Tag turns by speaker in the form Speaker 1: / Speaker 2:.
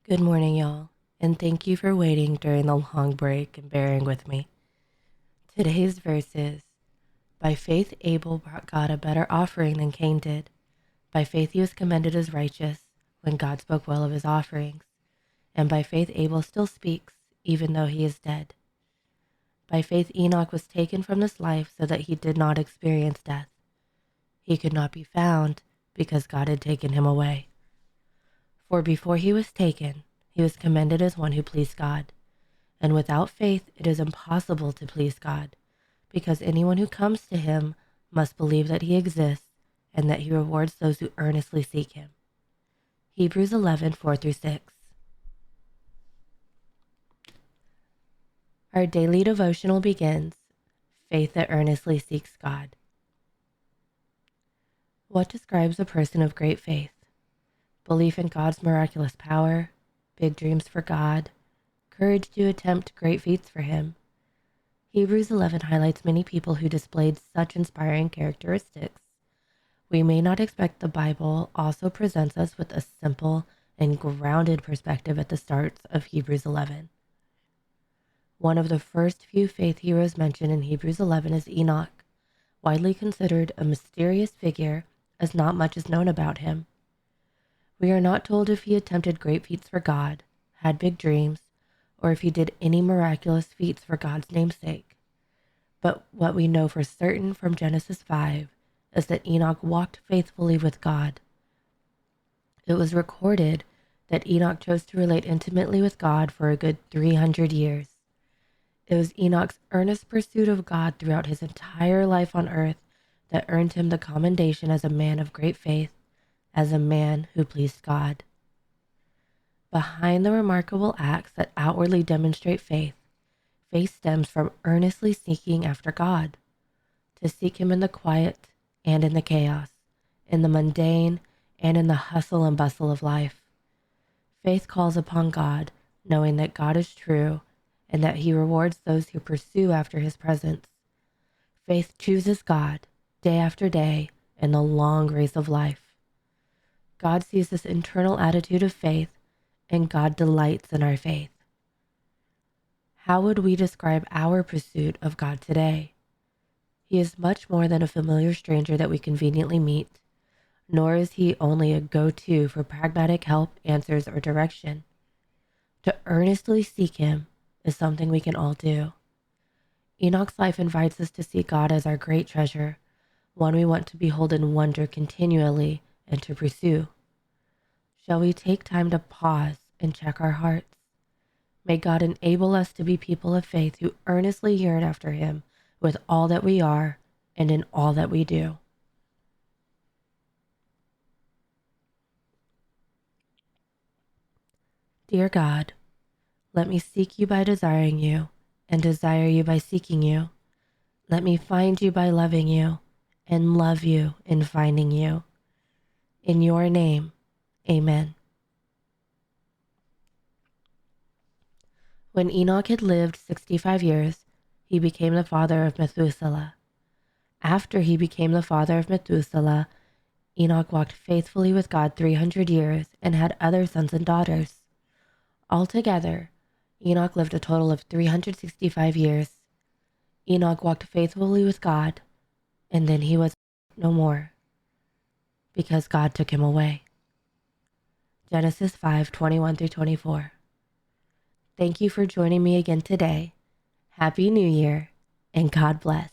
Speaker 1: Good morning, y'all, and thank you for waiting during the long break and bearing with me. Today's verse is, by faith Abel brought God a better offering than Cain did. By faith he was commended as righteous when God spoke well of his offerings. And by faith Abel still speaks, even though he is dead. By faith Enoch was taken from this life so that he did not experience death. He could not be found because God had taken him away. For before he was taken, he was commended as one who pleased God. And without faith, it is impossible to please God, because anyone who comes to him must believe that he exists and that he rewards those who earnestly seek him. Hebrews 11:4-6. Our daily devotional begins, faith that earnestly seeks God. What describes a person of great faith? Belief in God's miraculous power, big dreams for God, courage to attempt great feats for him. Hebrews 11 highlights many people who displayed such inspiring characteristics. We may not expect the Bible also presents us with a simple and grounded perspective at the start of Hebrews 11. One of the first few faith heroes mentioned in Hebrews 11 is Enoch, widely considered a mysterious figure as not much is known about him. We are not told if he attempted great feats for God, had big dreams, or if he did any miraculous feats for God's namesake. But what we know for certain from Genesis 5 is that Enoch walked faithfully with God. It was recorded that Enoch chose to relate intimately with God for a good 300 years. It was Enoch's earnest pursuit of God throughout his entire life on earth that earned him the commendation as a man of great faith, as a man who pleased God. Behind the remarkable acts that outwardly demonstrate faith stems from earnestly seeking after God, to seek him in the quiet and in the chaos, in the mundane and in the hustle and bustle of life. Faith calls upon God, knowing that God is true and that he rewards those who pursue after his presence. Faith chooses God day after day in the long race of life. God sees this internal attitude of faith, and God delights in our faith. How would we describe our pursuit of God today? He is much more than a familiar stranger that we conveniently meet, nor is he only a go-to for pragmatic help, answers, or direction. To earnestly seek him is something we can all do. Enoch's life invites us to see God as our great treasure, one we want to behold and wonder continually and to pursue. Shall we take time to pause and check our hearts? May God enable us to be people of faith who earnestly yearn after him with all that we are and in all that we do. Dear God, let me seek you by desiring you and desire you by seeking you. Let me find you by loving you and love you in finding you. In your name, amen. When Enoch had lived 65 years, he became the father of Methuselah. After he became the father of Methuselah, Enoch walked faithfully with God 300 years and had other sons and daughters. Altogether, Enoch lived a total of 365 years. Enoch walked faithfully with God, and then he was no more, because God took him away. Genesis 5:21-24. Thank you for joining me again today. Happy New Year, and God bless.